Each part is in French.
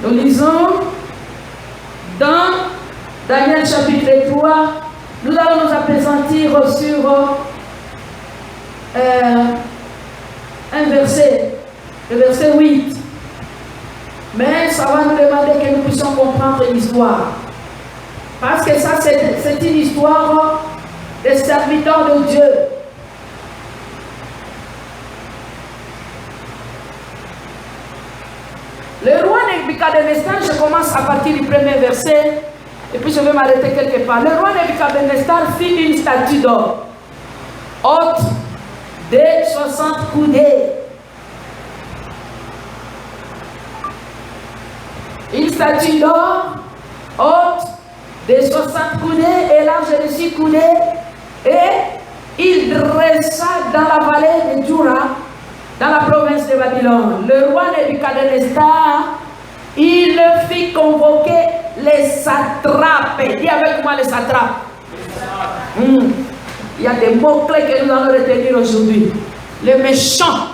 Nous lisons dans Daniel chapitre 3, nous allons nous appesantir sur un verset, le verset 8. Mais ça va nous demander que nous puissions comprendre l'histoire. Parce que ça, c'est une histoire des serviteurs de Dieu. Le roi Nebuchadnezzar, je commence à partir du premier verset, et puis je vais m'arrêter quelque part. Le roi Nebuchadnezzar fit une statue d'or, haute de 60 coudées. Une statue d'or, haute de 60 coudées et large de 6 coudées, et il dressa dans la vallée de Djoura, dans la province de Babylone. Le roi Nebuchadnezzar, il fit convoquer les satrapes. Dis avec moi les satrapes. Il y a des mots-clés que nous allons retenir aujourd'hui. Les méchants,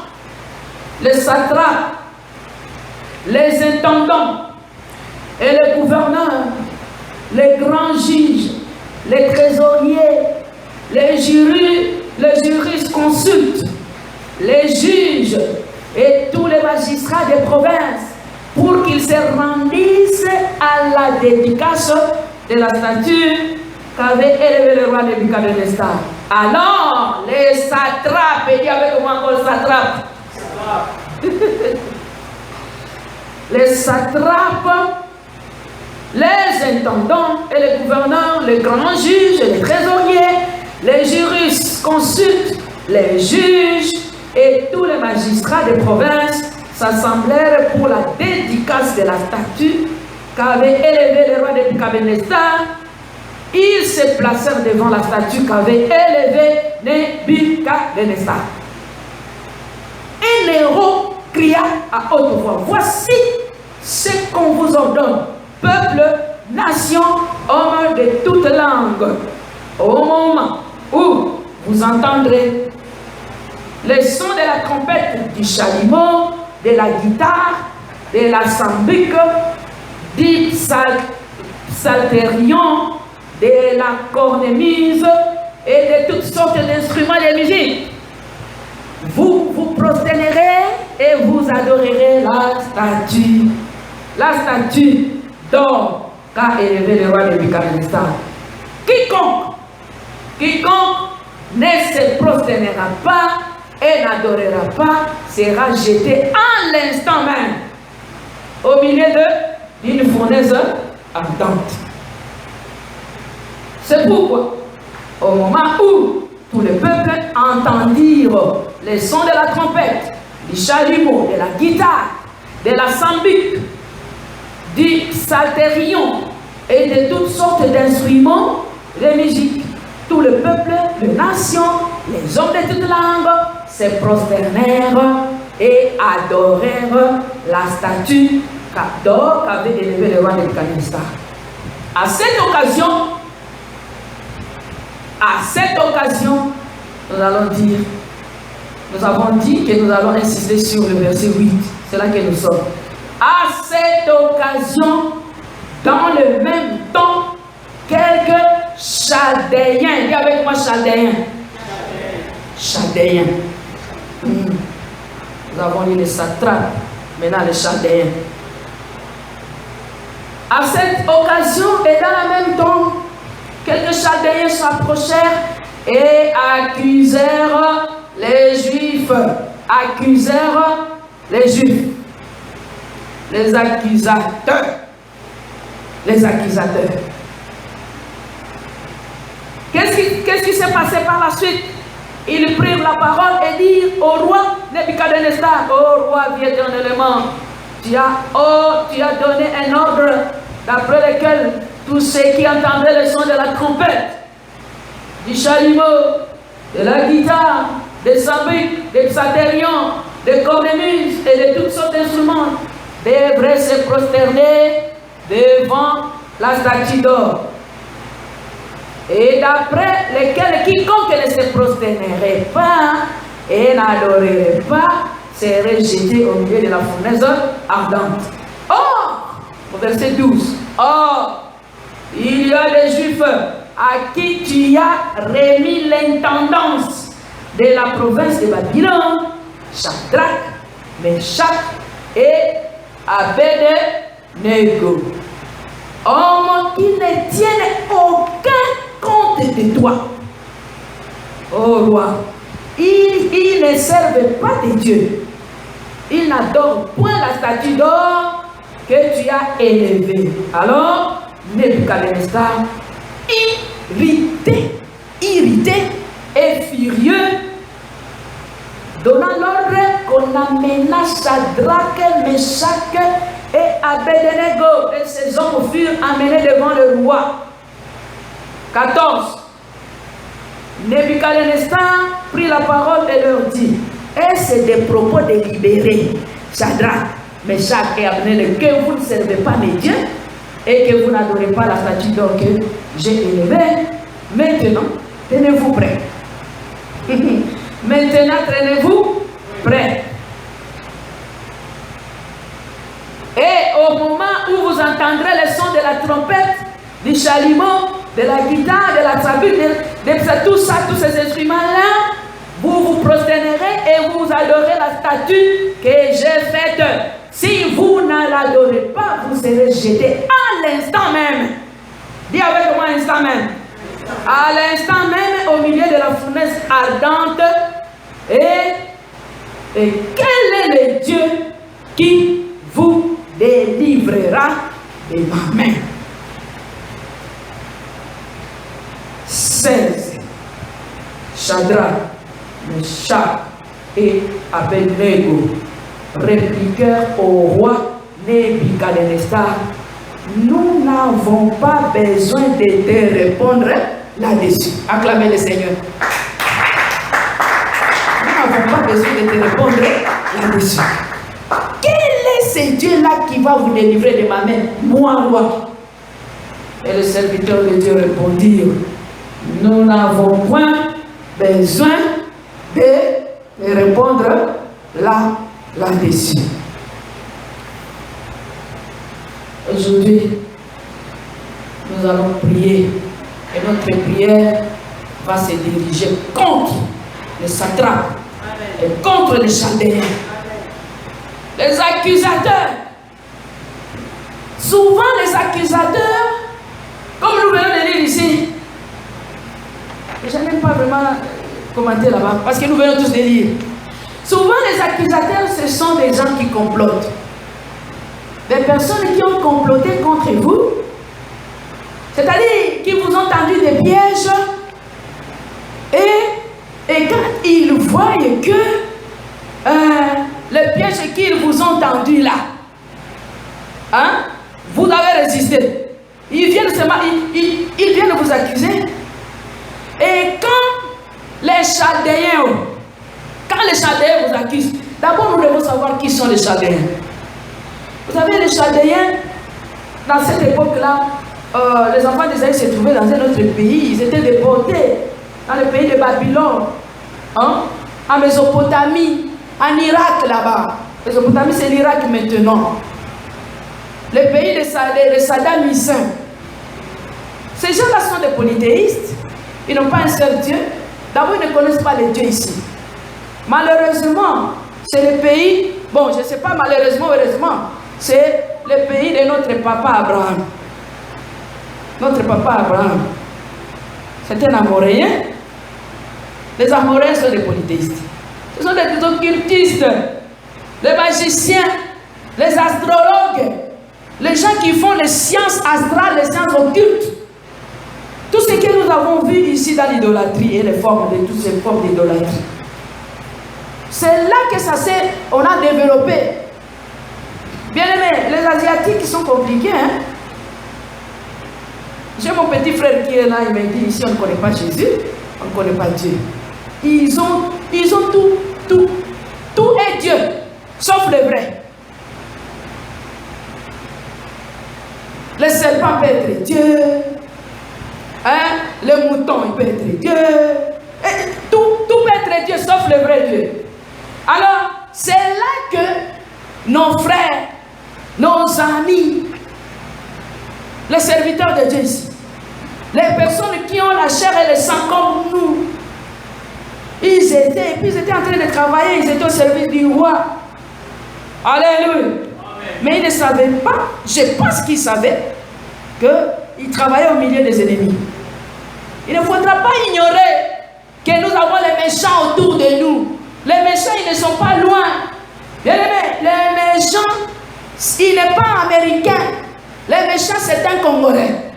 les satrapes, les intendants et les gouverneurs, les grands juges, les trésoriers, les jurisconsultes, les juges et tous les magistrats des provinces pour qu'ils se rendissent à la dédicace de la statue qu'avait élevé le roi Nebuchadnezzar. Alors, les satrapes, et dis avec moi encore satrapes. Les satrapes, les intendants et les gouverneurs, les grands juges et les trésoriers, les jurisconsultes, les juges et tous les magistrats des provinces s'assemblèrent pour la dédicace de la statue qu'avait élevée le roi Nebuchadnezzar. Ils se placèrent devant la statue qu'avait élevée Nebuchadnezzar. Un héros cria à haute voix: voici ce qu'on vous ordonne, peuple, nation, hommes de toutes langues. Au moment où vous entendrez les sons de la trompette, du chalumeau, de la guitare, de la sambique, du psalterion, de la cornemuse et de toutes sortes d'instruments de musique, vous vous prosternerez et vous adorerez la statue d'or qu'a élevé le roi Nebuchadnezzar. Quiconque ne se prosternera pas et n'adorera pas sera jeté en l'instant même au milieu d'une fournaise ardente. C'est pourquoi, au moment où tout le peuple entendirent les sons de la trompette, du chalumeau, de la guitare, de la sambique, du psalterion et de toutes sortes d'instruments de musique, tout le peuple, les nations, les hommes de toutes langues se prosternèrent et adorèrent la statue d'or qu'avait élevé le roi Nebuchadnezzar. À cette occasion, nous avons dit que nous allons insister sur le verset 8. C'est là que nous sommes. À cette occasion, dans le même temps, quelques Chaldéens, dis avec moi Chaldéens. Chaldéens. Nous avons lu les satrapes, maintenant les Chaldéens. À cette occasion et dans le même temps, quelques Chaldéens s'approchèrent et accusèrent les Juifs. Accusèrent les Juifs. Les accusateurs. Les accusateurs. Qu'est-ce qui s'est passé par la suite? Ils prirent la parole et dirent au roi Nebuchadnezzar: ô roi vie éternellement, tu as donné un ordre d'après lequel tous ceux qui entendraient le son de la trompette, du chalumeau, de la guitare, des sambiques, des psalterions, des cornemuses et de toutes sortes d'instruments devraient se prosterner devant la statue d'or. Et d'après lesquels quiconque ne se prosternerait pas et n'adorerait pas serait jeté au milieu de la fournaise ardente. Or, au verset 12. Or, il y a des Juifs à qui tu as remis l'intendance de la province de Babylone, Shadrach, Meshach et Abed-Nego. Hommes qui ne tiennent aucun compte de toi. Oh roi, ils ne servent pas de Dieu. Ils n'adorent point la statue d'or que tu as élevée. Alors, Nebuchadnezzar, irrité et furieux, donna l'ordre qu'on amena Shadrach, Meshach et Abed-Nego, et ces hommes furent amenés devant le roi. 14. Nebuchadnezzar prit la parole et leur dit: est-ce des propos délibérés, Shadrach, Meshach et Abed-Nego, que vous ne servez pas mes dieux et que vous n'adorez pas la statue d'or que j'ai élevée? Maintenant, tenez-vous prêts. Maintenant, tenez-vous prêts. Et au moment où vous entendrez le son de la trompette, du chalumeau, de la guitare, de la trabute, de tout ça, tous ces instruments-là, vous vous prosternerez et vous adorez la statue que j'ai faite. Si vous ne l'adorez pas, vous serez jeté à l'instant même. Dis avec moi l'instant même. À l'instant même, au milieu de la fournaise ardente. Et quel est le Dieu qui vous délivrera de ma main? 16. Shadrach, Meshach et Abed-Nego répliquèrent au roi Nebuchadnezzar: nous n'avons pas besoin de te répondre là-dessus. Acclamez le Seigneur. Nous n'avons pas besoin de te répondre là-dessus. Quel est ce Dieu-là qui va vous délivrer de ma main, moi, roi? Et les serviteurs de Dieu répondirent: nous n'avons point besoin de répondre là-dessus. Aujourd'hui, nous allons prier et notre prière va se diriger contre les satrapes et contre les chaldéens, les accusateurs. Souvent les accusateurs, comme nous venons de lire ici, je n'aime pas vraiment commenter là-bas parce que nous venons tous de lire. Souvent les accusateurs, ce sont des gens qui complotent. Des personnes qui ont comploté contre vous, c'est-à-dire qui vous ont tendu des pièges, et quand ils voient que le piège qu'ils vous ont tendu là, hein, vous avez résisté, ils viennent vous accuser. Et quand les Chaldéens vous accusent, d'abord nous devons savoir qui sont les Chaldéens. Vous savez, les Chaldéens, dans cette époque-là, les enfants d'Israël se trouvaient dans un autre pays. Ils étaient déportés dans le pays de Babylone, hein, en Mésopotamie, en Irak là-bas. Mésopotamie, c'est l'Irak maintenant. Le pays de Saddam Hussein. Ces gens-là sont des polythéistes. Ils n'ont pas un seul Dieu. D'abord, ils ne connaissent pas les dieux ici. Malheureusement, c'est le pays, bon, je ne sais pas, malheureusement, heureusement, c'est le pays de notre papa Abraham. Notre papa Abraham, c'est un Amoréen. Les Amoréens sont des polythéistes. Ce sont des occultistes, les magiciens, les astrologues, les gens qui font les sciences astrales, les sciences occultes. Tout ce que nous avons vu ici dans l'idolâtrie et les formes de toutes ces formes d'idolâtrie. C'est là que on a développé. Bien aimé, les Asiatiques sont compliqués. Hein? J'ai mon petit frère qui est là, il m'a dit ici on ne connaît pas Jésus, on ne connaît pas Dieu. Ils ont tout est Dieu, sauf le vrai. Le serpent peut être Dieu, hein? Le mouton il peut être Dieu, et tout peut être Dieu sauf le vrai Dieu. Alors, c'est là que nos frères, nos amis, les serviteurs de Dieu ici, les personnes qui ont la chair et le sang comme nous, ils étaient en train de travailler, ils étaient au service du roi. Alléluia. Mais ils ne savaient pas, je pense qu'ils savaient qu'ils travaillaient au milieu des ennemis. Il ne faudra pas ignorer que nous avons les méchants autour de nous. Les méchants, ils ne sont pas loin. Les méchants, il n'est pas américain. Les méchants, c'est un Congolais.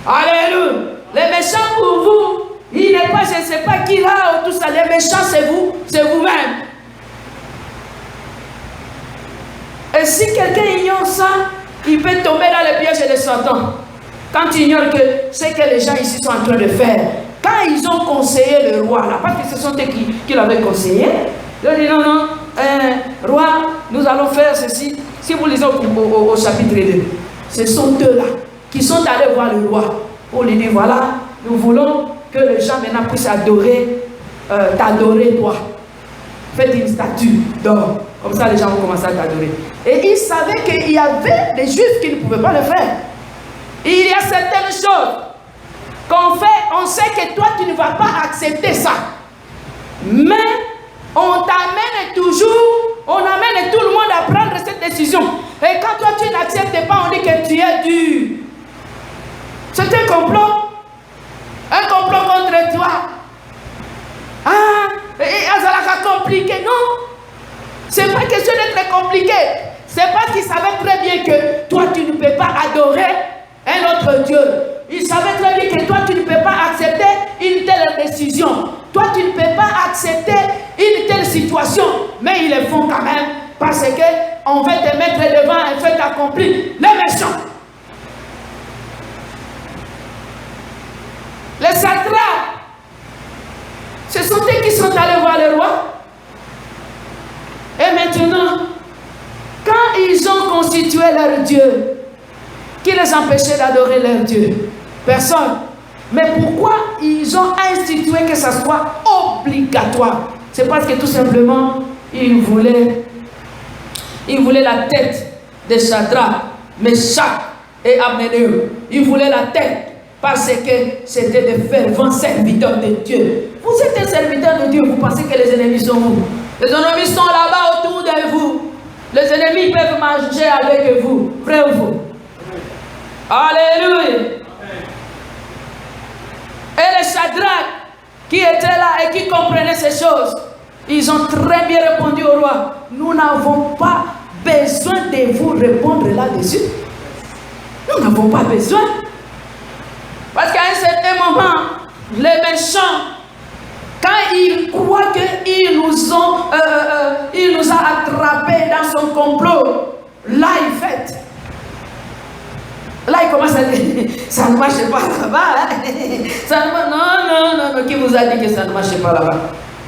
Alléluia. Les méchants pour vous, il n'est pas, je ne sais pas qui là, tout ça. Les méchants, c'est vous, c'est vous-même. Et si quelqu'un ignore ça, il peut tomber dans le piège de Satan. Quand il ignore que c'est que les gens ici sont en train de faire. Quand ils ont conseillé le roi, là, parce que ce sont eux qui l'avaient conseillé, ils ont dit non, roi, nous allons faire ceci. Si vous lisez au chapitre 2, ce sont eux-là qui sont allés voir le roi pour lui dire voilà, nous voulons que les gens maintenant puissent adorer, t'adorer toi. Faites une statue d'or. Comme ça, les gens vont commencer à t'adorer. Et ils savaient qu'il y avait des juifs qui ne pouvaient pas le faire. Il y a certaines choses qu'on fait, on sait que toi, tu ne vas pas accepter ça. Mais on t'amène toujours, on amène tout le monde à prendre cette décision. Et quand toi, tu n'acceptes pas, on dit que tu es dur. C'est un complot contre toi. Ah, ça l'a compliqué, non? C'est pas question d'être compliqué. C'est parce qu'il savait très bien que toi, tu ne peux pas adorer un autre Dieu. Il savait très bien que toi, tu ne peux pas accepter une telle décision. Toi, tu ne peux pas accepter une telle situation. Mais ils le font quand même parce qu'on veut te mettre devant un fait accompli. Les méchants. Les satrapes. Ce sont eux qui sont allés voir le roi. Et maintenant, quand ils ont constitué leur Dieu, qui les empêchait d'adorer leur Dieu? Personne. Mais pourquoi ils ont institué que ça soit obligatoire? C'est parce que tout simplement, ils voulaient la tête de Shadrach, Meshach et Abednego. Ils voulaient la tête parce que c'était des fervents serviteurs de Dieu. Vous êtes un serviteur de Dieu, vous pensez que les ennemis sont où? Les ennemis sont là-bas autour de vous. Les ennemis peuvent manger avec vous. Vrai ou faux? Alléluia. Et les Shadrach qui étaient là et qui comprenaient ces choses, ils ont très bien répondu au roi. Nous n'avons pas besoin de vous répondre là-dessus. Nous n'avons pas besoin. Parce qu'à un certain moment, les méchants, quand ils croient qu'il nous a attrapés dans son complot, là il fait. Là il commence à dire, ça ne marche pas là-bas. Hein? Non, qui vous a dit que ça ne marche pas là-bas?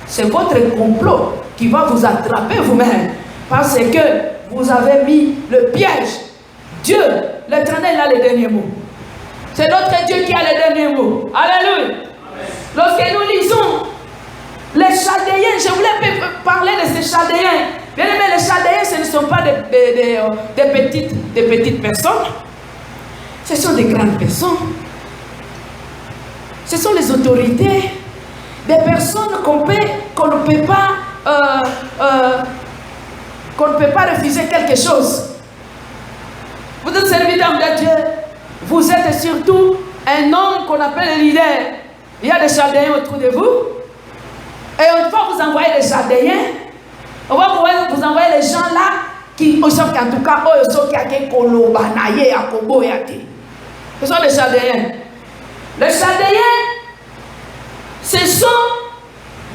C'est votre complot qui va vous attraper vous-même. Parce que vous avez mis le piège. Dieu, l'Éternel a le dernier mot. C'est notre Dieu qui a le dernier mot. Alléluia. Lorsque nous lisons les Chaldéens, je voulais parler de ces Chaldéens. Bien aimé, les Chaldéens, ce ne sont pas des petites personnes. Ce sont des grandes personnes. Ce sont les autorités. Des personnes qu'on ne peut pas refuser quelque chose. Vous êtes serviteur de Dieu. Vous êtes surtout un homme qu'on appelle le leader. Il y a des Chaldéens autour de vous. Et on va vous envoyer des Chaldéens. On va vous envoyer les gens là qui, en tout cas, ce sont les Chaldéens. Les Chaldéens, ce sont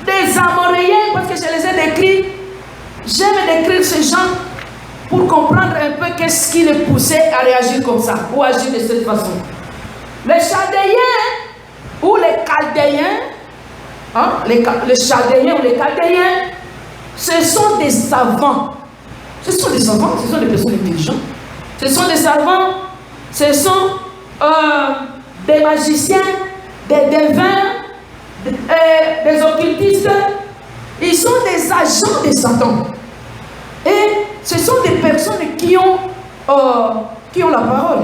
des Amoréens, parce que je les ai décrits. J'aime décrire ces gens pour comprendre un peu qu'est-ce qui les poussait à réagir comme ça, ou agir de cette façon. Les Chaldéens, ou les Chaldéens, hein, les Chaldéens ou les Chaldéens, ce sont des savants. Ce sont des savants, ce sont des personnes intelligentes. Ce sont des savants, ce sont des magiciens, des devins, des occultistes. Ils sont des agents de Satan. Et ce sont des personnes qui ont la parole.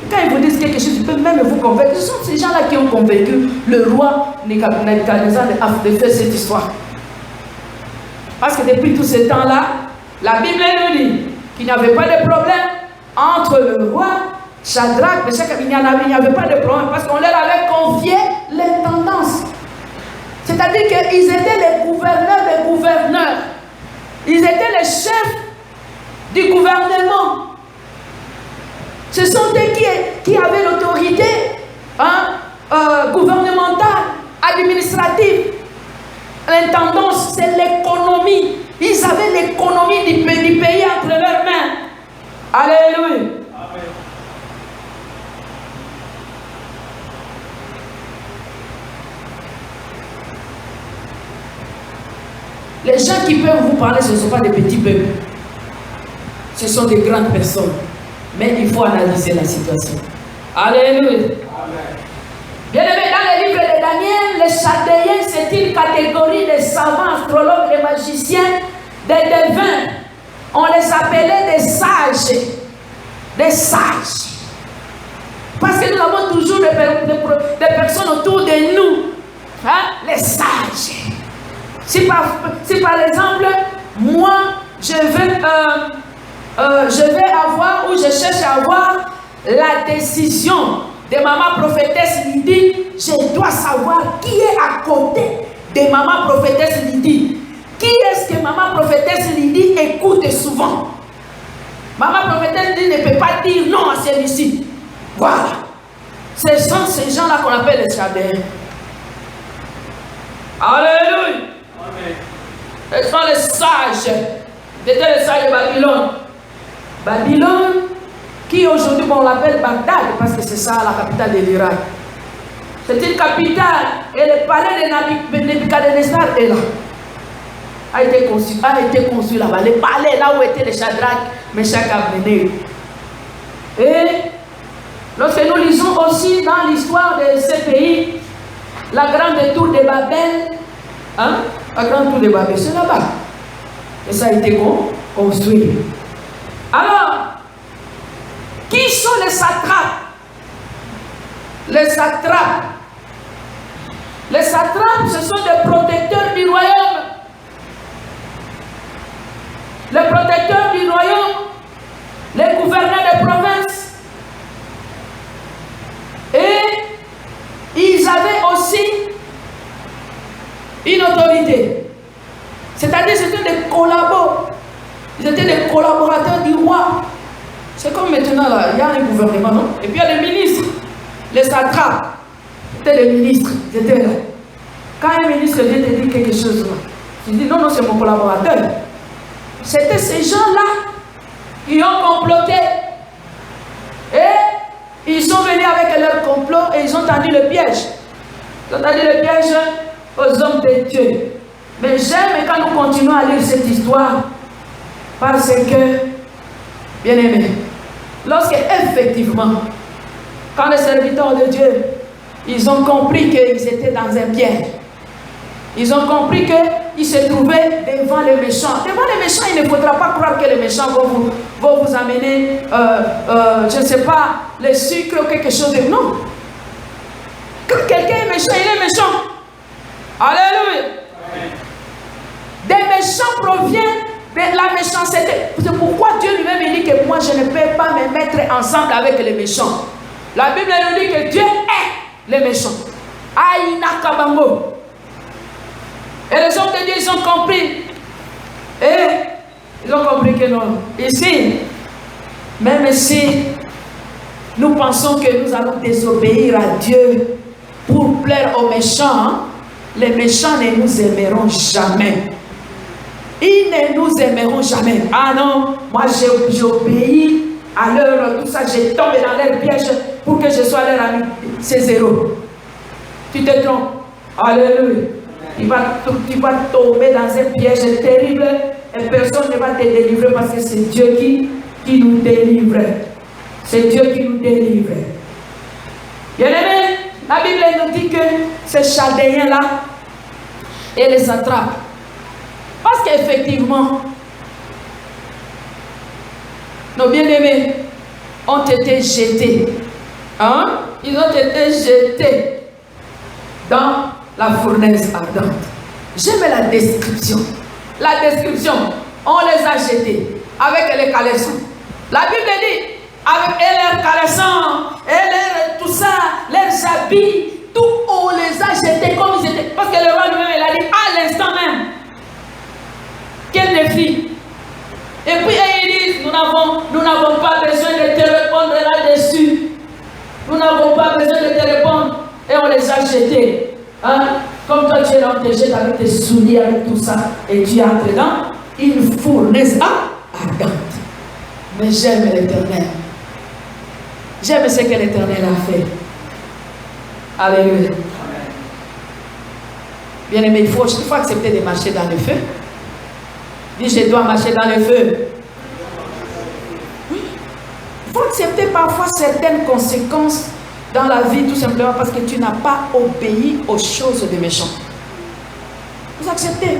Quand ils vous disent quelque chose, ils peuvent même vous convaincre. Ce sont ces gens-là qui ont convaincu le roi Nebuchadnezzar de faire cette histoire. Parce que depuis tout ce temps-là, la Bible nous dit qu'il n'y avait pas de problème entre le roi Shadrach, Meshach, il n'y avait pas de problème parce qu'on leur avait confié l'intendance. C'est-à-dire qu'ils étaient les gouverneurs des gouverneurs. Ils étaient les chefs du gouvernement. Ce sont eux qui avaient l'autorité gouvernementale, administrative. L'intendance, c'est l'économie. Ils avaient l'économie du pays entre leurs mains. Alléluia. Amen. Les gens qui peuvent vous parler, ce ne sont pas des petits peuples. Ce sont des grandes personnes. Mais il faut analyser la situation. Alléluia. Amen. Bien aimé, dans le livre de Daniel, les Chaldéens, c'est une catégorie de savants, astrologues, de magiciens, des devins. On les appelait des sages. Des sages. Parce que nous avons toujours des personnes autour de nous. Hein? Les sages. Si par exemple, moi, je vais avoir ou je cherche à avoir la décision de maman prophétesse Lydie, je dois savoir qui est à côté de maman prophétesse Lydie. Qui est-ce que maman prophétesse Lydie écoute souvent? Maman prophétesse Lydie ne peut pas dire non à celui-ci. Voilà. Ce sont ces gens-là qu'on appelle les Chaldéens. Alléluia. Amen. Ce sont les sages. C'était les sages de Babylone. Babylone, qui aujourd'hui on l'appelle Bagdad, parce que c'est ça la capitale de l'Irak. C'est une capitale et le palais de Nebuchadnezzar est là. A été conçu là-bas. Le palais là où étaient les Shadrach, Meshach, Abednego. Et lorsque nous lisons aussi dans l'histoire de ce pays, la grande tour de Babel, hein? La grande tour de Babel, c'est là-bas. Et ça a été construit. Alors, qui sont les satrapes? Les satrapes. Les satrapes, ce sont des protecteurs du royaume. Les protecteurs du royaume, les gouverneurs des provinces. Et ils avaient aussi une autorité. C'est-à-dire c'était des collaborateurs. Ils étaient des collaborateurs du roi. C'est comme maintenant là, il y a un gouvernement, non? Et puis il y a les ministres. Les satrapes, c'était les ministres. Ils étaient là. Quand un ministre vient te dire quelque chose, tu dis non, c'est mon collaborateur. C'était ces gens-là qui ont comploté. Et ils sont venus avec leur complot et ils ont tendu le piège. Ils ont tendu le piège aux hommes de Dieu. Mais j'aime quand nous continuons à lire cette histoire parce que, bien aimé, lorsque effectivement, quand les serviteurs de Dieu, ils ont compris qu'ils étaient dans un piège, ils ont compris qu'ils se trouvaient devant les méchants. Devant les méchants, il ne faudra pas croire que les méchants vont vous amener, je ne sais pas, les sucres ou quelque chose de... Non. Quand quelqu'un est méchant, il est méchant. Alléluia. Des méchants proviennent de la méchanceté. C'est pourquoi Dieu lui-même dit que moi, je ne peux pas me mettre ensemble avec les méchants. La Bible nous dit que Dieu est les méchants. Aïna Kabango. Et les hommes de Dieu, ils ont compris. Et ils ont compris que non. Ici, même si nous pensons que nous allons désobéir à Dieu pour plaire aux méchants, les méchants ne nous aimeront jamais. Ils ne nous aimeront jamais. Ah non, moi j'obéis à leur, tout ça, je tombe dans leur piège pour que je sois leur ami. C'est zéro. Tu te trompes. Alléluia. Tu vas tomber dans un piège terrible et personne ne va te délivrer parce que c'est Dieu qui nous délivre. C'est Dieu qui nous délivre. Bien aimé, la Bible nous dit que ces Chaldéens-là et les satrapes, parce qu'effectivement, nos bien-aimés ont été jetés Hein? Ils ont été jetés dans la fournaise ardente. J'aime la description. La description, on les a jetés avec les caleçons. La Bible dit, avec leurs caleçons, et tout ça, leurs habits, tout, on les a jetés comme ils étaient. Parce que le roi lui-même, il a dit à l'instant même, quel défi. Et puis ils disent, nous n'avons pas besoin de te répondre là-dessus. Nous n'avons pas besoin de te répondre. Et on les a jetés. Hein? Comme toi tu es dans tes jettes avec tes souliers, avec tout ça, et tu entres dans une fournaise ardente. Mais j'aime l'Éternel. J'aime ce que l'Éternel a fait. Alléluia. Bien aimé, il faut accepter de marcher dans le feu. Dis, je dois marcher dans le feu. Oui. Il faut accepter parfois certaines conséquences dans la vie, tout simplement parce que tu n'as pas obéi aux choses des méchants. Vous acceptez.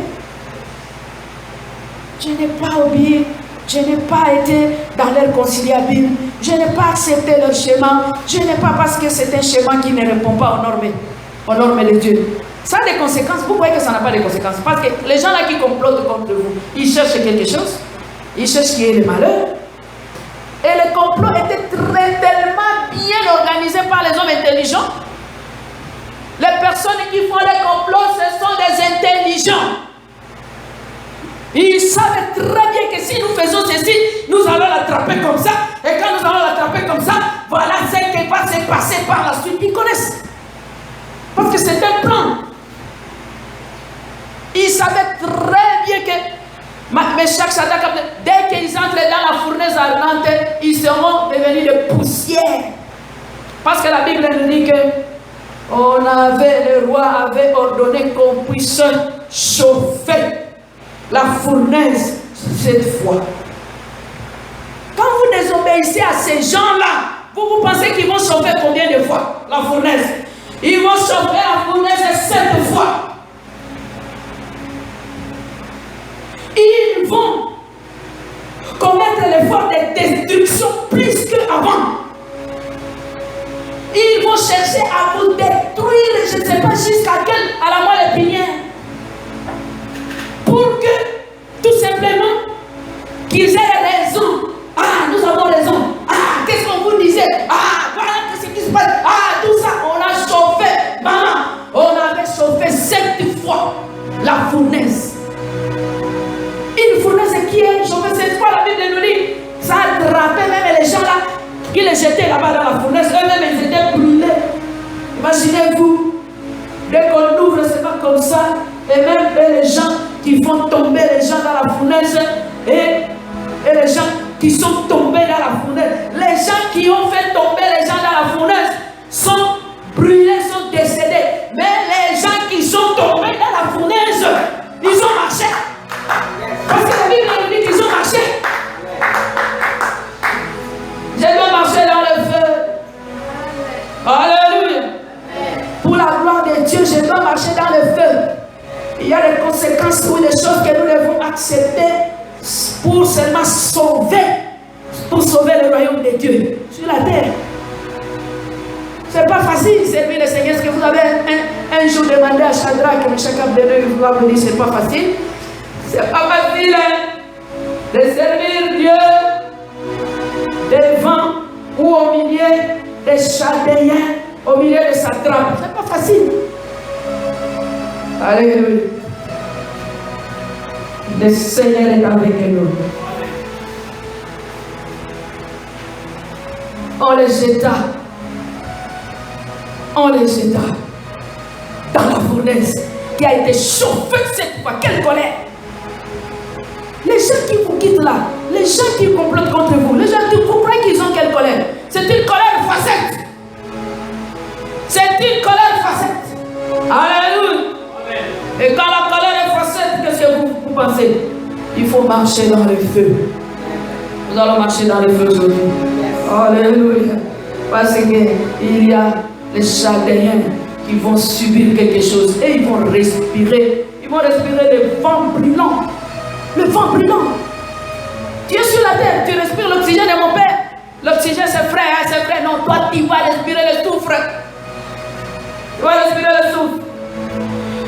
Je n'ai pas obéi. Je n'ai pas été dans leur conciliabule. Je n'ai pas accepté leur schéma. Je n'ai pas, parce que c'est un schéma qui ne répond pas aux normes de Dieu. Ça a des conséquences. Vous voyez que ça n'a pas de conséquences. Parce que les gens là qui complotent contre vous, ils cherchent quelque chose. Ils cherchent qui est le malheur. Et le complot était tellement bien organisé par les hommes intelligents. Les personnes qui font les complots, ce sont des intelligents. Ils savent très bien que si nous faisons ceci, nous allons l'attraper comme ça. Et quand nous allons l'attraper comme ça, voilà ce qui va se passer par la suite. Ils connaissent. Parce que c'est un plan. Ils savaient très bien que Meshach, Shadrach, dès qu'ils entrent dans la fournaise ardente, ils seront devenus de poussière. Parce que la Bible nous dit que le roi avait ordonné qu'on puisse chauffer la fournaise cette fois. Quand vous désobéissez à ces gens-là, vous pensez qu'ils vont chauffer combien de fois la fournaise? Ils vont chauffer la fournaise 7 fois. Ils vont commettre l'effort de destruction plus qu'avant. Ils vont chercher à vous détruire, je ne sais pas jusqu'à la moelle épinière. Pour que, tout simplement, qu'ils aient raison. Ah, nous avons raison. Ah, qu'est-ce qu'on vous disait? Ah, voilà ce qui se passe. Ah, tout ça, on a chauffé. Maman, on avait chauffé 7 fois la fournaise. Une fournaise qui est chauffée 7 fois, la Bible nous dit, ça a attrapé même les gens là, qui les jetaient là-bas dans la fournaise. Eux-mêmes, ils étaient brûlés. Imaginez-vous, dès qu'on ouvre, c'est pas comme ça. Et même les gens qui font tomber les gens dans la fournaise, et les gens qui sont tombés dans la fournaise, les gens qui ont fait tomber les gens dans la fournaise sont brûlés, sont décédés. Mais les gens qui sont tombés dans la fournaise, ils ont marché. Parce que la Bible nous dit qu'ils ont marché. Je dois marcher dans le feu. Alléluia. Pour la gloire de Dieu, je dois marcher dans le feu. Il y a des conséquences ou des choses que nous devons accepter pour seulement sauver le royaume de Dieu sur la terre. C'est pas facile servir le Seigneur. Est-ce que vous avez un jour demandé à Shadrach, Meshach, Abednego, il va vous dire c'est pas facile. C'est pas facile de servir Dieu devant ou au milieu des Chaldéens, au milieu de sa trappe. C'est pas facile. Alléluia. Le Seigneur est avec nous. On les jeta dans la fournaise qui a été chauffée cette fois. Quelle colère! Les gens qui vous quittent là, les gens qui complotent contre vous, les gens qui vous croyez qu'ils ont quelle colère? C'est une colère facette. C'est une colère facette. Alléluia. Et quand la colère est facette, qu'est-ce que vous pensez? Il faut marcher dans le feu. Nous allons marcher dans le feu aujourd'hui. Alléluia. Parce qu'il y a les Chaldéens qui vont subir quelque chose et ils vont respirer. Ils vont respirer le vent brûlant. Le vent brûlant. Tu es sur la terre, tu respires l'oxygène de mon père. L'oxygène c'est frais, hein, c'est frais. Non, combattre, il va respirer le souffle. Il va respirer le souffle.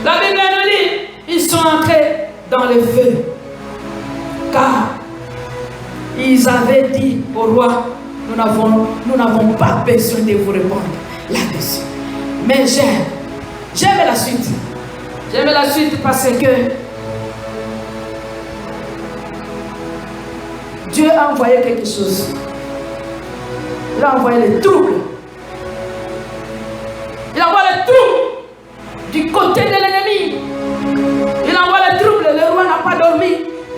La Bible nous dit, ils sont entrés dans le feu. Car ils avaient dit au roi, nous n'avons pas besoin de vous répondre là-dessus. Mais j'aime la suite. J'aime la suite parce que Dieu a envoyé quelque chose. Il a envoyé les troubles. Il envoie les troubles du côté de l'ennemi. Il envoie les troubles. Le roi n'a pas dormi.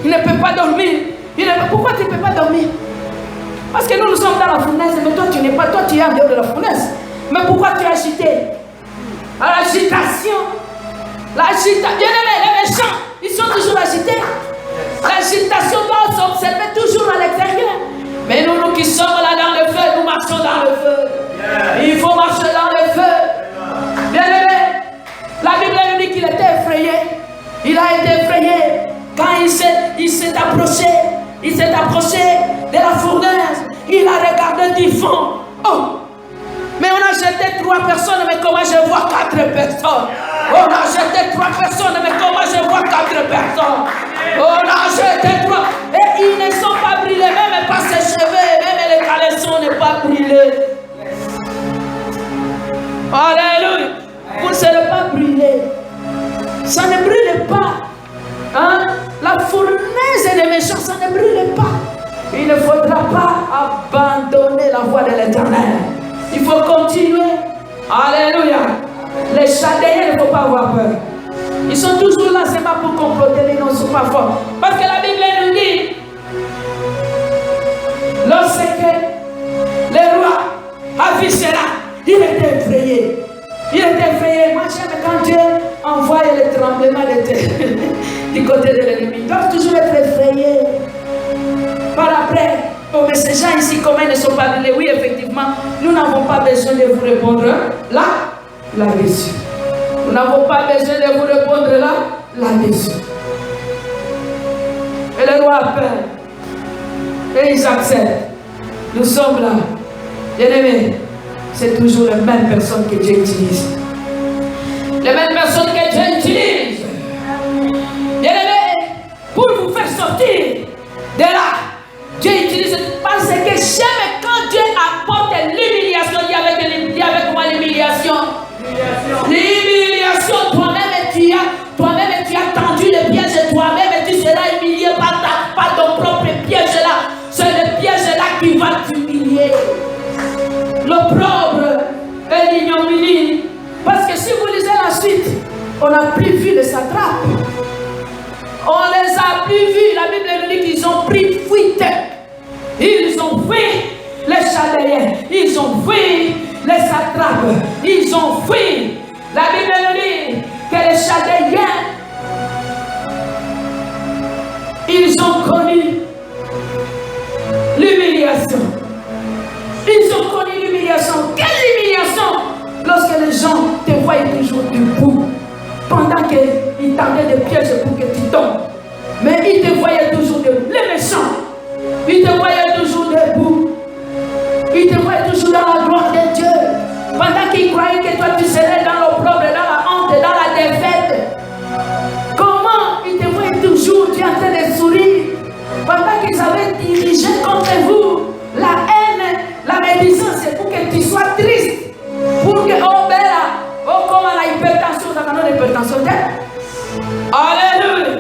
Il ne peut pas dormir. Pourquoi tu ne peux pas dormir? Parce que nous sommes dans la fournaise, mais toi tu n'es pas, toi tu es en dehors de la fournaise. Mais pourquoi tu es agité? À l'agitation. L'agitation. Bien aimé, les méchants, ils sont toujours agités. L'agitation doit s'observer toujours à l'extérieur. Mais nous qui sommes là dans le feu, nous marchons dans le feu. Il faut marcher dans le feu. Bien aimé, la Bible nous dit qu'il était effrayé. Il a été effrayé quand il s'est approché. Il s'est approché de la fournaise. Il a regardé du fond. Oh! Mais on a jeté 3 personnes, mais comment je vois 4 personnes? On a jeté 3 personnes, mais comment je vois 4 personnes? On a jeté 3. Et ils ne sont pas brûlés, même pas ses cheveux, même les caleçons ne sont pas brûlés. Alléluia. Vous ne serez pas brûlés. Ça ne brûle pas. Hein? La fournaise des méchants, ça ne brûle pas. Il ne faudra pas abandonner la voie de l'Éternel. Il faut continuer. Alléluia. Les Chaldéens, il ne faut pas avoir peur. Ils sont toujours là, c'est pas pour comploter, mais ils ne sont pas forts. Parce que la Bible nous dit, lorsque le roi a vu cela, il était effrayé. Il était effrayé. Moi, j'aime quand Dieu envoie le tremblement de terre du côté de l'ennemi. Ils doivent toujours être effrayés. Par après, oh, mais ces gens ici, comment ils ne sont pas brûlés? Oui, effectivement, nous n'avons pas besoin de vous répondre là-dessus. Nous n'avons pas besoin de vous répondre là-dessus. Et le roi a peur. Et ils acceptent. Nous sommes là. Bien-aimés, c'est toujours les mêmes personnes que Dieu utilise. Les mêmes personnes que Dieu utilise. Bien-aimés, pour vous faire sortir de là, Dieu utilise parce que j'aime quand Dieu apporte l'humiliation. Dis avec moi l'humiliation. L'humiliation, toi-même tu as tendu le piège et toi-même tu seras humilié par ton propre piège là. C'est le piège là qui va t'humilier. L'opprobre et l'ignominie. Parce que si vous lisez la suite, on n'a plus vu les satrapes. On les a plus vus. La Bible nous dit qu'ils ont pris fuite. Ils ont fui les Chaldéens. Ils ont fui les satrapes. Ils ont fui. La Bible nous dit que les Chaldéens, ils ont connu l'humiliation. Ils ont connu l'humiliation. Quelle humiliation? Lorsque les gens te voient toujours debout, pendant qu'ils tendaient des pièges pour que tu tombes. Mais ils te voyaient toujours debout. Les méchants, ils te voyaient toujours debout. Ils te voyaient toujours dans la gloire de Dieu. Pendant qu'ils croyaient que toi tu serais dans l'opprobre, dans la honte, dans la défaite. Comment ils te voyaient toujours, tu es en train de sourire. Pendant qu'ils avaient dirigé contre vous la haine, la médisance, c'est pour que tu sois triste. Pour que, oh bella, oh comme la hypertension, ça n'a pas d'hypertension. Alléluia.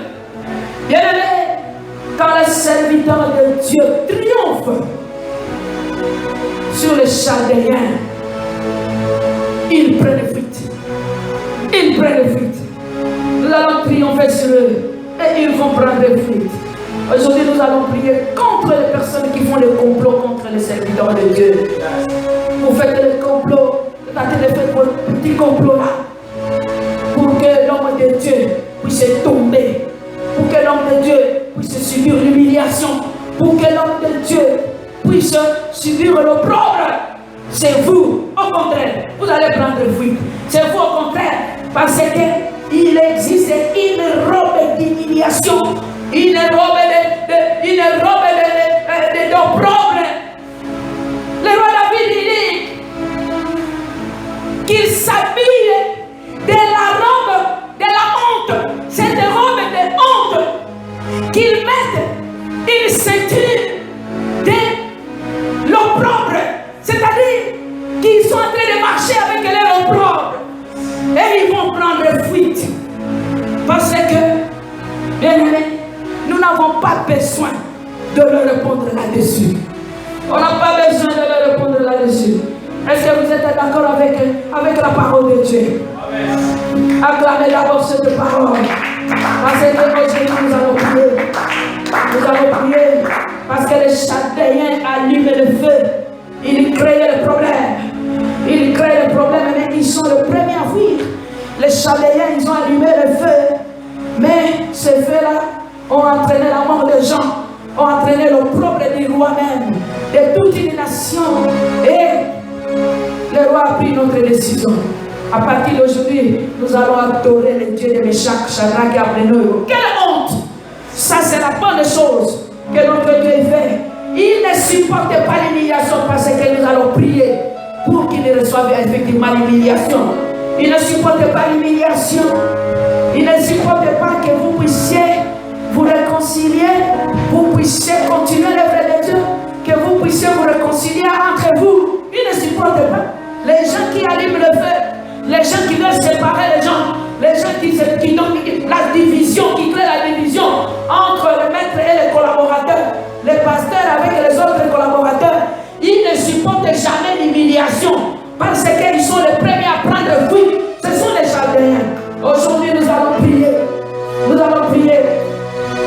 Bien-aimé, quand les serviteurs de Dieu triomphent sur les Chaldéens, ils prennent fuite. Ils prennent fuite. Nous allons triompher sur eux et ils vont prendre fuite. Aujourd'hui, nous allons prier contre les personnes qui font des complots contre les serviteurs de Dieu. Vous faites des complots, vous avez fait vos petits complots là, pour que l'homme de Dieu puisse tomber, pour que l'homme de Dieu puisse subir l'humiliation, pour que l'homme de Dieu puisse subir l'opprobre. C'est vous, au contraire, vous allez prendre fuite. C'est vous, au contraire, parce qu'il existe une robe d'humiliation, une robe d'opprobre. Le roi David, il dit, dessus. Est-ce que vous êtes d'accord avec la parole de Dieu? Acclamez d'abord cette parole. Parce que aujourd'hui nous allons prier. Nous allons prier parce que les Chaldéens allumaient le feu. Ils créaient le problème. Ils créent le problème, mais ils sont les premiers à fuir. Les Chaldéens, ils ont allumé le feu. Mais ces feux-là ont entraîné la mort des gens, ont entraîné l'opprobre du roi même, de toute une nation. Et le roi a pris notre décision. À partir d'aujourd'hui, nous allons adorer le Dieu de Meshach, Shadrach et Abednego. Quelle honte! Ça, c'est la bonne chose que notre Dieu fait. Il ne supporte pas l'humiliation parce que nous allons prier pour qu'il reçoive effectivement l'humiliation. Il ne supporte pas l'humiliation. Il ne supporte pas que vous puissiez vous réconcilier, vous puissiez continuer l'œuvre de Dieu, que vous puissiez vous réconcilier entre vous. Il ne supporte pas les gens qui allument le feu, les gens qui veulent séparer les gens, les gens qui donnent la division, qui créent la division entre le maître et les collaborateurs, les pasteurs avec les autres collaborateurs. Ils ne supportent jamais l'humiliation parce qu'ils sont les premiers à prendre fuite. Ce sont les Chaldéens. Aujourd'hui, nous allons prier. Nous allons prier.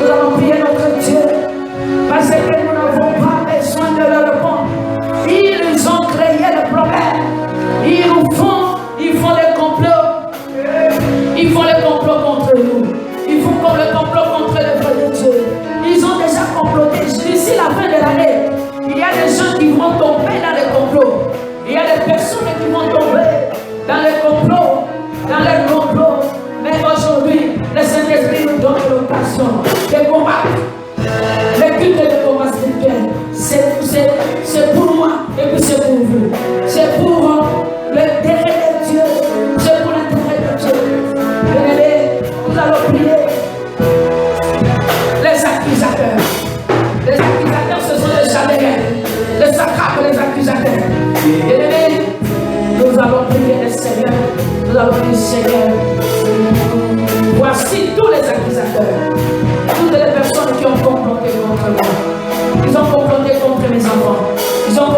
Nous allons prier notre Dieu parce que nous n'avons pas besoin de leur répondre. Ils ont créé le problème. Ils font des complots. Ils font les complots contre nous. Ils font comme le complot contre le vrai de Dieu. Ils ont déjà comploté. D'ici la fin de l'année, il y a des gens qui vont tomber dans les complots. Il y a des personnes qui vont tomber dans les complots. Dans les complots. Mais aujourd'hui, le Saint-Esprit nous donne l'occasion de combattre. Le culte de combat spirituel, c'est pour moi et puis c'est pour vous. C'est pour l'intérêt de Dieu. C'est pour l'intérêt de Dieu. Bien-aimés, nous allons prier. Les accusateurs. Les accusateurs, ce sont les Chaldéens. Les sacrables, les accusateurs. Bien-aimés, nous allons prier le Seigneur. Nous allons dire Seigneur, voici tous les accusateurs, toutes les personnes qui ont comploté contre moi. Ils ont comploté contre mes enfants. Ils ont